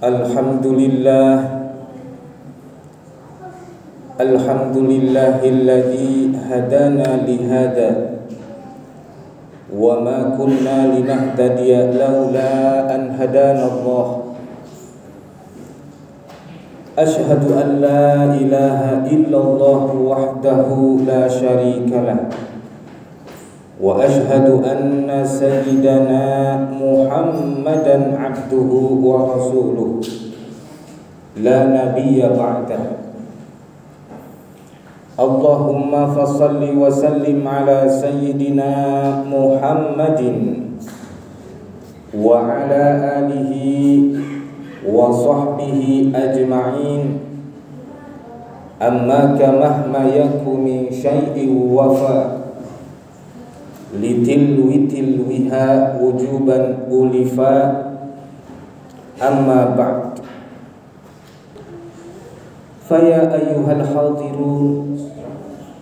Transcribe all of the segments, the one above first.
Alhamdulillahilladzi hadana lihada wa ma kunna linahtadiya laula an hadana Allah. Ashhadu an la ilaha illallah wahdahu la syarika lah wa ashhadu anna sayyidana Muhammadan abduhu wa rasuluh la nabiyya ba'dah. Allahumma fassalli wa sallim ala sayyidina Muhammadin wa ala alihi wa sahbihi ajma'in. Amma kamahma yaku min syai'in wafa litilwiha wujuban ulifa. Amma ba'd. Faya ayyuhal hadirun,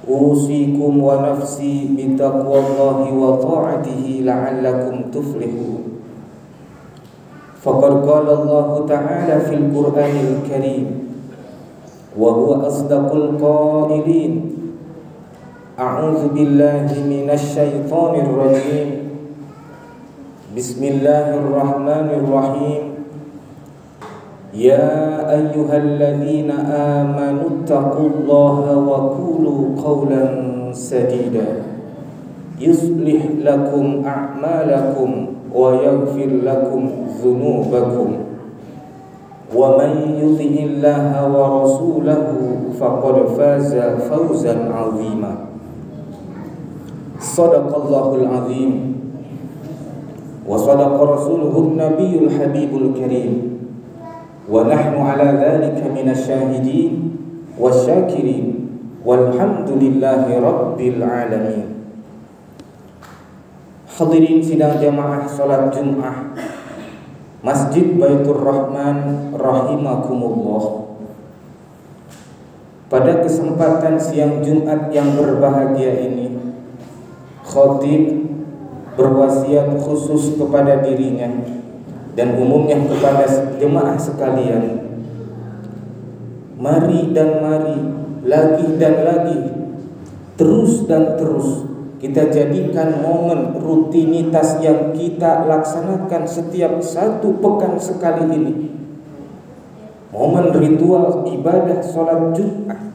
usikum wa nafsi bitaqwallahi wa ta'atihi la'allakum tuflihun. Faqad qala Allah ta'ala fil Qur'anil Karim wa huwa asdaqul qailin. A'udzu billahi minasy syaithanir rajim. Bismillahirrahmanirrahim. Ya ayyuhalladzina amanu taqullaha wa qulu qawlan sadida yuslih lakum a'malakum wa yaghfir lakum dhunubakum wa man yuti'illaha wa rasulahu faqad faza fawzan 'azima. Shadaqallahul 'azim wa shadaqa rasuluhun nabiyyul habibul karim. Wa nahnu ala dhalika minasyahidin wasyakirin walhamdulillahi rabbil alamin. Hadirin sidang jamaah salat Jumat Masjid Baitur Rahman rahimakumullah. Pada kesempatan siang Jumat yang berbahagia ini, khatib berwasiat khusus kepada dirinya dan umumnya kepada jemaah sekalian. Mari dan mari, lagi dan lagi, terus dan terus kita jadikan momen rutinitas yang kita laksanakan setiap satu pekan sekali ini, momen ritual ibadah sholat Jumat,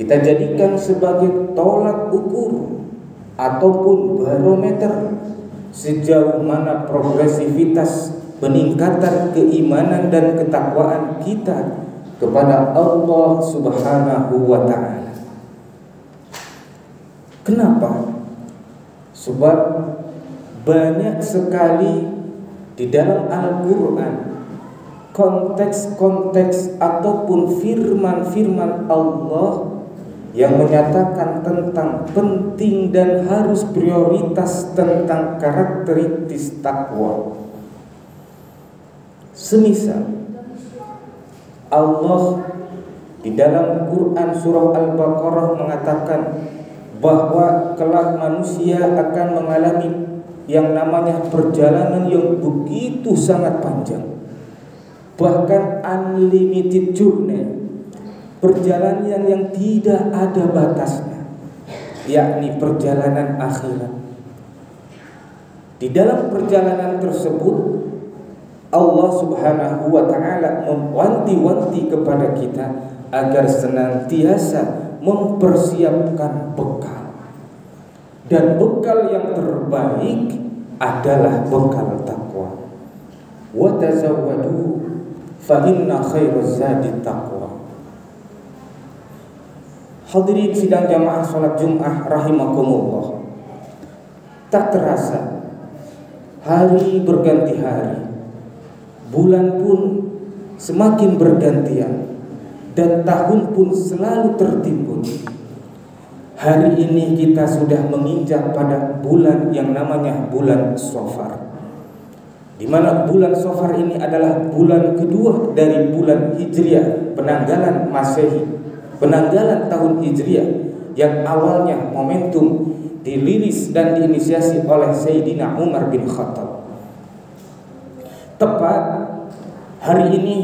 kita jadikan sebagai tolak ukur ataupun barometer sejauh mana progresivitas peningkatan keimanan dan ketakwaan kita kepada Allah Subhanahu wa ta'ala. Kenapa? Sebab banyak sekali di dalam Al-Quran konteks-konteks ataupun firman-firman Allah yang menyatakan tentang penting dan harus prioritas tentang karakteristik takwa. Semisal Allah di dalam Quran surah Al-Baqarah mengatakan bahwa kelak manusia akan mengalami yang namanya perjalanan yang begitu sangat panjang, bahkan unlimited journey, perjalanan yang tidak ada batasnya, yakni perjalanan akhirat. Di dalam perjalanan tersebut Allah Subhanahu wa ta'ala mewanti-wanti kepada kita agar senantiasa mempersiapkan bekal. Dan bekal yang terbaik adalah bekal takwa. Wa tazawwadu fa inna khairaz zadi taqwa. Hadirin sidang jamaah salat Jumat rahimakumullah. Tak terasa hari berganti hari, bulan pun semakin bergantian, dan tahun pun selalu tertimbun. Hari ini kita sudah menginjak pada bulan yang namanya bulan Safar, di mana bulan Safar ini adalah bulan kedua dari bulan Hijriah, penanggalan Masehi, penanggalan tahun Hijriah, yang awalnya momentum dirilis dan diinisiasi oleh Sayyidina Umar bin Khattab. Tepat Hari ini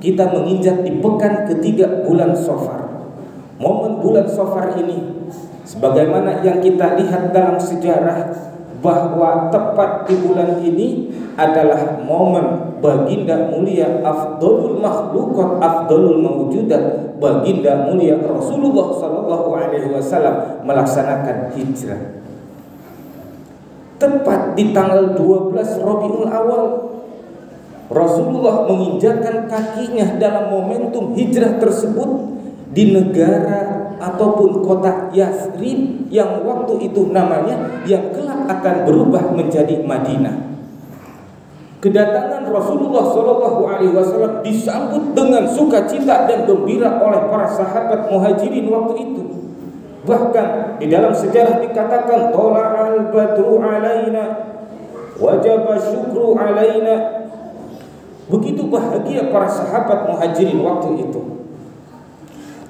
kita menginjak di pekan ketiga bulan Shafar. Momen bulan Shafar ini, sebagaimana yang kita lihat dalam sejarah, bahwa tepat di bulan ini adalah momen baginda mulia afdalul makhluqat afdalul mawjudat, baginda mulia Rasulullah sallallahu alaihi wasallam melaksanakan hijrah. Tepat di tanggal 12 Rabiul Awal, Rasulullah menginjakkan kakinya dalam momentum hijrah tersebut di negara ataupun kota Yathrib yang waktu itu namanya, yang kelak akan berubah menjadi Madinah. Kedatangan Rasulullah Shallallahu Alaihi Wasallam disambut dengan sukacita dan gembira oleh para sahabat muhajirin waktu itu. Bahkan di dalam sejarah dikatakan tola'al badru alaina wajaba syukru alaina. Begitu bahagia para sahabat muhajirin waktu itu.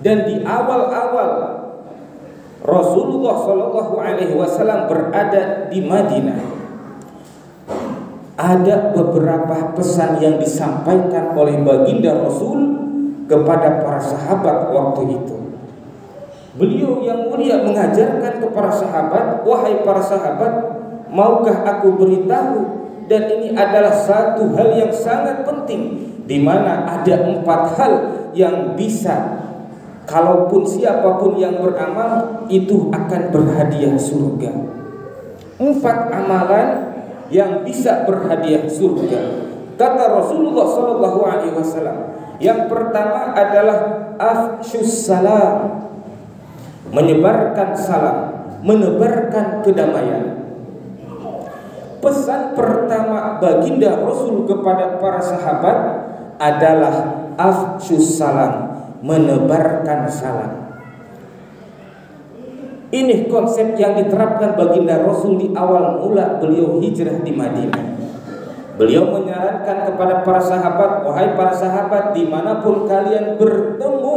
Dan di awal-awal Rasulullah Shallallahu Alaihi Wasallam berada di Madinah, ada beberapa pesan yang disampaikan oleh baginda Rasul kepada para sahabat waktu itu. Beliau yang mulia mengajarkan kepada sahabat, wahai para sahabat, maukah aku beritahu? Dan ini adalah satu hal yang sangat penting, di mana ada 4 hal yang bisa, kalaupun siapapun yang beramal itu akan berhadiah surga. 4 amalan yang bisa berhadiah surga. Kata Rasulullah Sallallahu Alaihi Wasallam, yang pertama adalah afsyus salam, menyebarkan salam, menebarkan kedamaian. Pesan pertama baginda Rasul kepada para sahabat adalah afsyus salam, menebarkan salam. Ini konsep yang diterapkan baginda Rasul di awal mula beliau hijrah di Madinah. Beliau menyarankan kepada para sahabat, wahai para sahabat, dimanapun kalian bertemu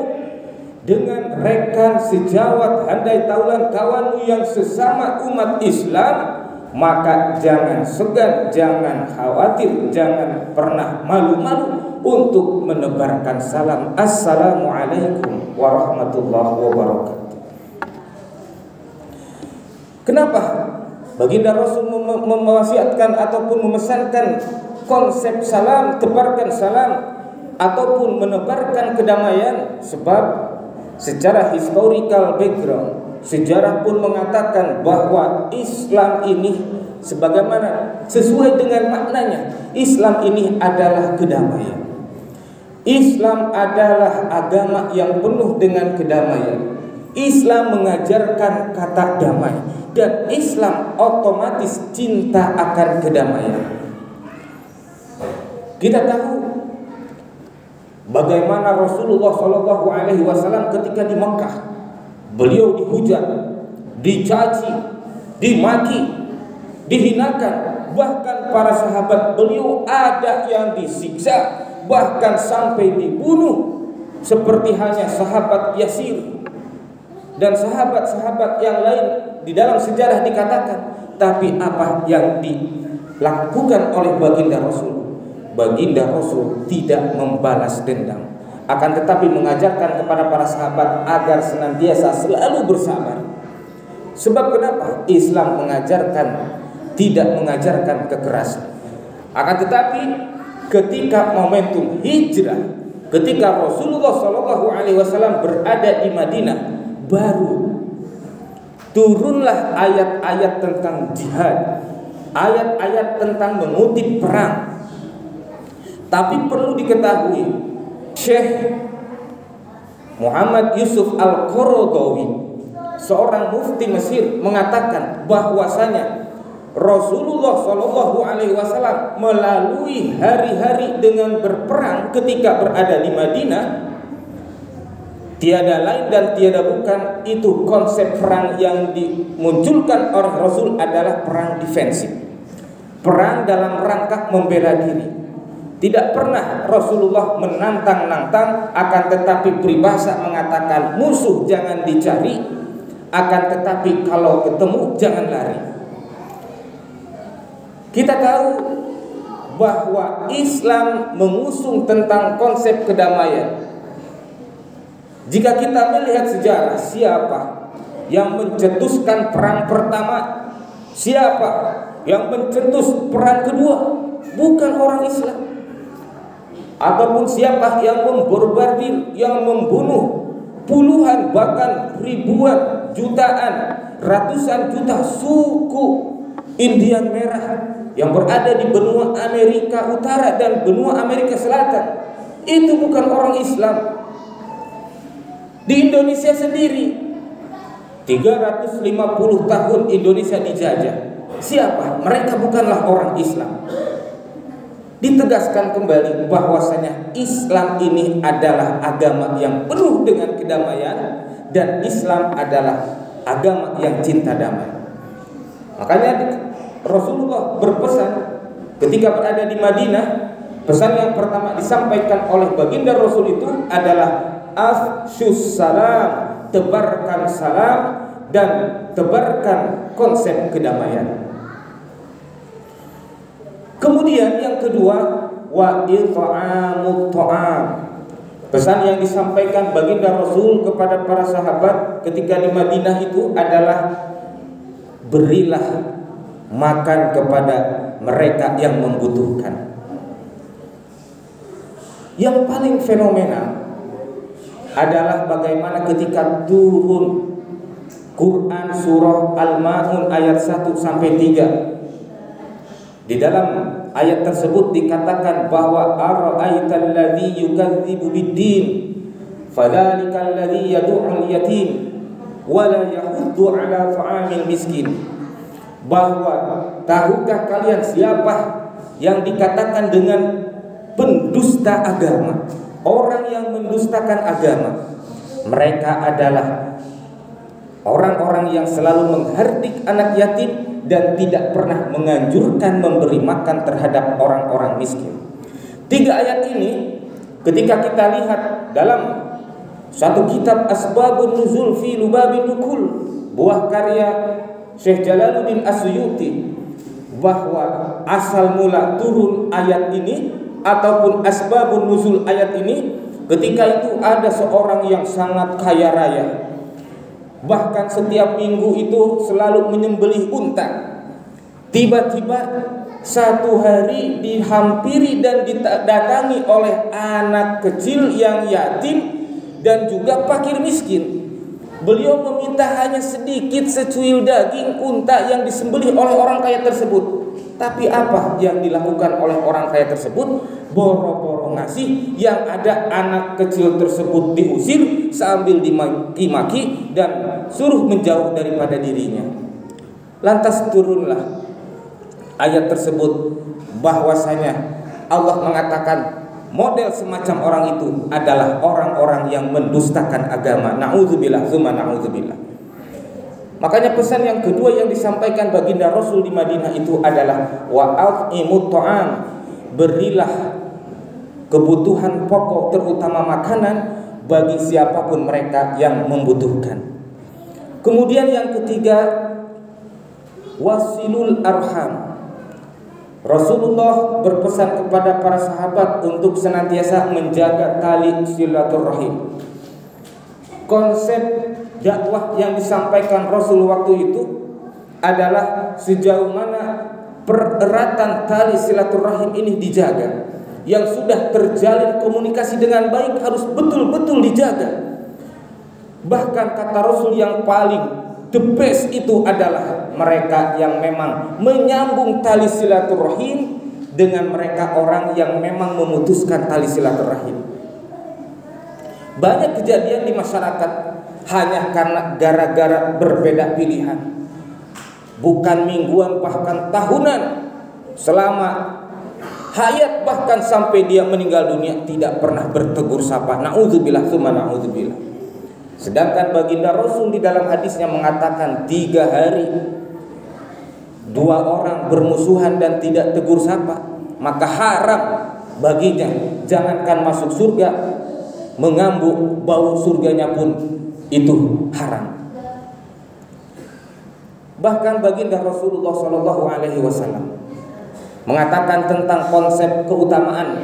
dengan rekan sejawat, handai taulan, kawanmu yang sesama umat Islam, maka jangan segan, jangan khawatir, jangan pernah malu-malu untuk menebarkan salam. Assalamualaikum warahmatullahi wabarakatuh. Kenapa baginda Rasul mewasiatkan ataupun memesankan konsep salam, tebarkan salam ataupun menebarkan kedamaian? Sebab secara historical background, sejarah pun mengatakan bahwa Islam ini, sebagaimana sesuai dengan maknanya, Islam ini adalah kedamaian. Islam adalah agama yang penuh dengan kedamaian. Islam mengajarkan kata damai, dan Islam otomatis cinta akan kedamaian. Kita tahu bagaimana Rasulullah Shallallahu Alaihi Wasallam ketika di Mekah, beliau dihujat, dicaci, dimaki, dihinakan. Bahkan para sahabat beliau ada yang disiksa, bahkan sampai dibunuh, seperti halnya sahabat Yasir dan sahabat-sahabat yang lain di dalam sejarah dikatakan. Tapi apa yang dilakukan oleh baginda Rasul? Baginda Rasul tidak membalas dendam, akan tetapi mengajarkan kepada para sahabat agar senantiasa selalu bersabar. Sebab kenapa? Islam mengajarkan, tidak mengajarkan kekerasan. Akan tetapi ketika momentum hijrah, ketika Rasulullah Shallallahu Alaihi Wasallam berada di Madinah, baru turunlah ayat-ayat tentang jihad, ayat-ayat tentang mengutip perang. Tapi perlu diketahui, Syekh Muhammad Yusuf Al-Qaradawi, seorang mufti Mesir, mengatakan bahwasanya Rasulullah Shallallahu Alaihi Wasallam melalui hari-hari dengan berperang ketika berada di Madinah, tiada lain dan tiada bukan itu konsep perang yang dimunculkan oleh Rasul adalah perang defensif, perang dalam rangka membela diri. Tidak pernah Rasulullah menantang-nantang, akan tetapi peribahasa mengatakan musuh jangan dicari, akan tetapi kalau ketemu jangan lari. Kita tahu bahwa Islam mengusung tentang konsep kedamaian. Jika kita melihat sejarah, siapa yang mencetuskan perang pertama? Siapa yang mencetus perang kedua? Bukan orang Islam. Ataupun siapa yang membombardir, yang membunuh puluhan bahkan ribuan, jutaan, ratusan juta suku Indian merah yang berada di benua Amerika Utara dan benua Amerika Selatan. Itu bukan orang Islam. Di Indonesia sendiri 350 tahun Indonesia dijajah. Siapa? Mereka bukanlah orang Islam. Ditegaskan kembali bahwasanya Islam ini adalah agama yang penuh dengan kedamaian, dan Islam adalah agama yang cinta damai. Makanya Rasulullah berpesan ketika berada di Madinah, pesan yang pertama disampaikan oleh baginda Rasul itu adalah afsyus salam, tebarkan salam dan tebarkan konsep kedamaian. Kemudian yang kedua, wa it'amut ta'am. Pesan yang disampaikan baginda Rasul kepada para sahabat ketika di Madinah itu adalah berilah makan kepada mereka yang membutuhkan. Yang paling fenomenal adalah bagaimana ketika turun Quran surah Al-Ma'un ayat 1 sampai 3. Di dalam ayat tersebut dikatakan bahwa ara'aital ladzi yukadzibu bid-din fadzalikal ladzi yad'ul yatim wa la yahuddu 'ala ta'amil miskin. Bahwa tahukah kalian siapa yang dikatakan dengan pendusta agama? Orang yang mendustakan agama, mereka adalah orang-orang yang selalu menghardik anak yatim dan tidak pernah menganjurkan memberi makan terhadap orang-orang miskin. 3 ayat ini ketika kita lihat dalam satu kitab Asbabun Nuzul fi Lubabin Nukul, buah karya Syekh Jalaluddin As-Suyuti, bahwa asal mula turun ayat ini ataupun asbabun nuzul ayat ini, ketika itu ada seorang yang sangat kaya raya, bahkan setiap minggu itu selalu menyembelih unta. Tiba-tiba satu hari dihampiri dan didatangi oleh anak kecil yang yatim dan juga fakir miskin. Beliau meminta hanya sedikit secuil daging unta yang disembelih oleh orang kaya tersebut. Tapi apa yang dilakukan oleh orang kaya tersebut? Boro-boro ngasih, yang ada anak kecil tersebut diusir sambil dimaki-maki dan suruh menjauh daripada dirinya. Lantas turunlah ayat tersebut bahwasanya Allah mengatakan model semacam orang itu adalah orang-orang yang mendustakan agama. Na'udzubillah, tsumma na'udzubillah. Makanya pesan yang kedua yang disampaikan baginda Rasul di Madinah itu adalah wa'at'imut ta'am, berilah kebutuhan pokok terutama makanan bagi siapapun mereka yang membutuhkan. Kemudian yang ketiga, wasilul arham. Rasulullah berpesan kepada para sahabat untuk senantiasa menjaga tali silaturahim. Konsep dakwah yang disampaikan Rasul waktu itu adalah sejauh mana pereratan tali silaturahim ini dijaga. Yang sudah terjalin komunikasi dengan baik harus betul-betul dijaga. Bahkan kata Rasul yang paling the best itu adalah mereka yang memang menyambung tali silaturahim dengan mereka orang yang memang memutuskan tali silaturahim. Banyak kejadian di masyarakat hanya karena gara-gara berbeda pilihan, bukan mingguan bahkan tahunan, selama hayat bahkan sampai dia meninggal dunia tidak pernah bertegur sapa. Na'udzubillah, tsumma na'udzubillah. Sedangkan baginda Rasul di dalam hadisnya mengatakan 3 hari 2 orang bermusuhan dan tidak tegur sapa, maka haram baginya, jangankan masuk surga, mengambu bau surganya pun itu haram. Bahkan baginda Rasulullah SAW mengatakan tentang konsep keutamaan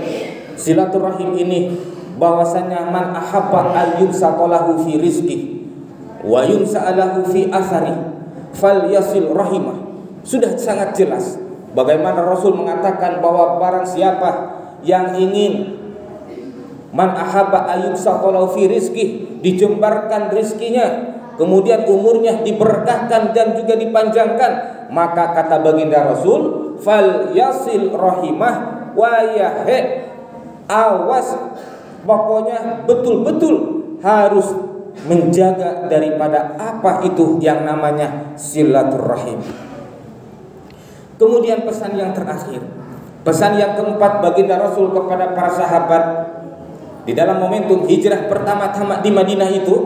silaturahim ini, bahwasanya man ahabba ayyumsaqalahu fi rizqi wa yumsa'alahu fi athari falyasil rahimah. Sudah sangat jelas bagaimana Rasul mengatakan bahwa barang siapa yang ingin man ahabba ayyumsaqalahu fi rizqi, dijembarkan rizkinya, kemudian umurnya diberkahkan dan juga dipanjangkan, maka kata baginda Rasul, fal yasil rahimah wa yahe, awas, pokoknya betul-betul harus menjaga daripada apa itu yang namanya silaturahim. Kemudian pesan yang terakhir, pesan yang keempat baginda Rasul kepada para sahabat di dalam momentum hijrah pertama-tama di Madinah itu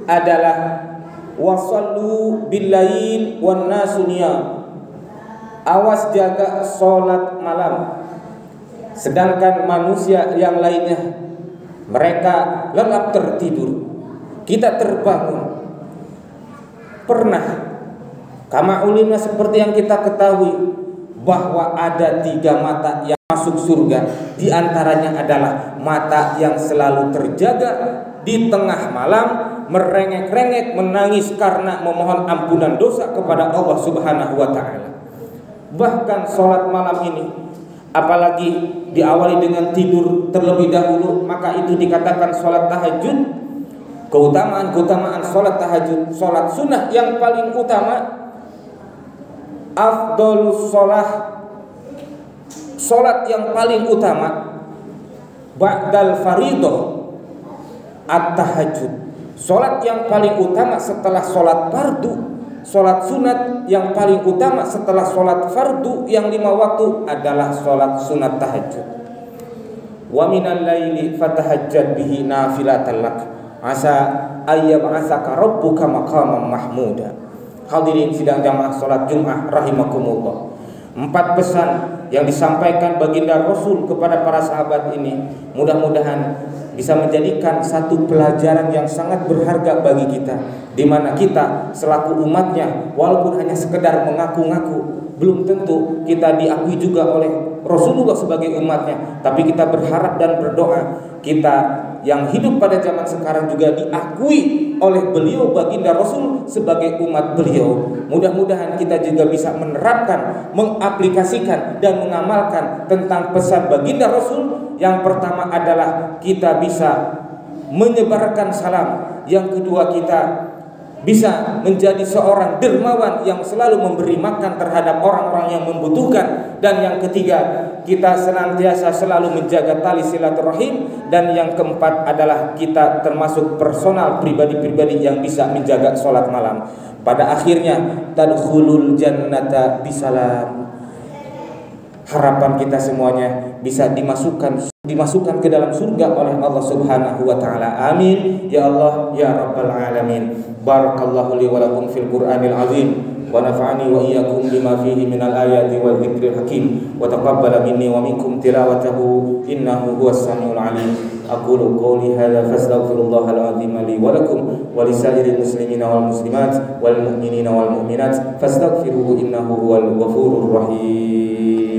adalah wasallu billail wan nasu niyam. Awas jaga sholat malam, sedangkan manusia yang lainnya mereka lelap tertidur, kita terbangun. Pernah kama ulima seperti yang kita ketahui bahwa ada 3 mata yang masuk surga, di antaranya adalah mata yang selalu terjaga di tengah malam merengek-rengek menangis karena memohon ampunan dosa kepada Allah Subhanahu wa taala. Bahkan sholat malam ini, apalagi diawali dengan tidur terlebih dahulu, maka itu dikatakan sholat tahajud. Keutamaan sholat tahajud, sholat sunnah yang paling utama, afdolus sholat yang paling utama ba'dal faridoh at-tahajud. Sholat yang paling utama setelah sholat fardu, sholat sunat yang paling utama setelah sholat fardu yang 5 waktu adalah sholat sunat tahajud. Wa minal laili fatahajjad bihi nafilatan lak asa ayyab'atsaka rabbuka maqaman mahmuda. Hadirin sidang jamaah sholat Jumat rahimakumullah. 4 pesan yang disampaikan baginda Rasul kepada para sahabat ini mudah-mudahan bisa menjadikan satu pelajaran yang sangat berharga bagi kita, di mana kita selaku umatnya walaupun hanya sekedar mengaku-ngaku, belum tentu kita diakui juga oleh Rasulullah sebagai umatnya, tapi kita berharap dan berdoa kita yang hidup pada zaman sekarang juga diakui oleh beliau baginda Rasul sebagai umat beliau. Mudah-mudahan kita juga bisa menerapkan, mengaplikasikan dan mengamalkan tentang pesan baginda Rasul. Yang pertama adalah kita bisa menyebarkan salam, yang kedua kita bisa menjadi seorang dermawan yang selalu memberi makan terhadap orang-orang yang membutuhkan, dan yang ketiga kita senantiasa selalu menjaga tali silaturahim, dan yang keempat adalah kita termasuk personal pribadi-pribadi yang bisa menjaga sholat malam. Pada akhirnya tadkhulul jannata bisalam. Harapan kita semuanya bisa dimasukkan ke dalam surga oleh Allah Subhanahu wa taala. Amin ya Allah ya rabbal alamin. Barakallahu li wa lakum fil Qur'anil azim wa nafa'ani wa iyyakum bima fihi minal ayati wal dzikril hakim wa taqabbala minni wa minkum tilawatahu innahu huwas samiul alim. Aqulu qawli hadza fastaghfirullahal azim li wa lakum wa lisairil muslimina wal muslimat wal mu'minina wal mu'minat fastaghfiruhu innahu huwal ghafurur rahim.